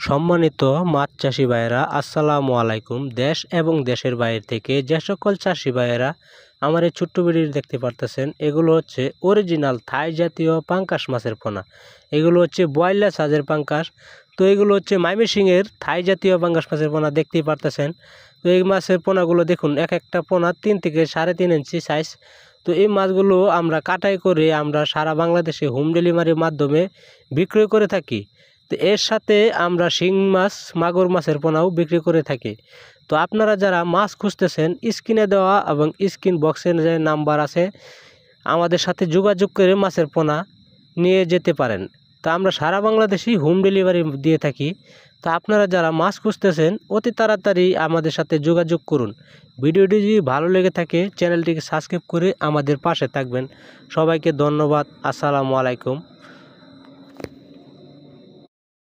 সম্মানিত মাছ চাষি ভাইয়েরা, আসসালামু আলাইকুম। দেশ এবং দেশের বাইরে থেকে যে সকল চাষি ভাইয়েরা আমার এই ছোট্ট ভিডিও দেখতে পারতেছেন, এগুলো হচ্ছে অরিজিনাল থাই জাতীয় পাঙ্কাশ মাছের পোনা। এগুলো হচ্ছে বয়লা সাইজের পাঙ্কাশ। তো এগুলো হচ্ছে ময়মনসিংহের থাই জাতীয় পাঙ্কাশ মাছের পোনা দেখতেই পারতেছেন। তো এই মাছের পোনাগুলো দেখুন, এক একটা পোনা 3 থেকে 3.5 ইঞ্চি সাইজ। তো এই মাছগুলো আমরা কাটাই করে আমরা সারা বাংলাদেশে হোম ডেলিভারির মাধ্যমে বিক্রয় করে থাকি। তো এর সাথে আমরা শিং মাছ, মাগুর মাছের পোনাও বিক্রি করে থাকি। তো আপনারা যারা মাছ খুঁজতেছেন, স্ক্রিনে দেওয়া এবং স্ক্রিন বক্সের যে নাম্বার আছে, আমাদের সাথে যোগাযোগ করে মাছের পোনা নিয়ে যেতে পারেন। তা আমরা সারা বাংলাদেশেই হোম ডেলিভারি দিয়ে থাকি। তো আপনারা যারা মাছ খুঁজতেছেন, অতি তাড়াতাড়ি আমাদের সাথে যোগাযোগ করুন। ভিডিওটি যদি ভালো লেগে থাকে, চ্যানেলটিকে সাবস্ক্রাইব করে আমাদের পাশে থাকবেন। সবাইকে ধন্যবাদ। আসসালামু আলাইকুম।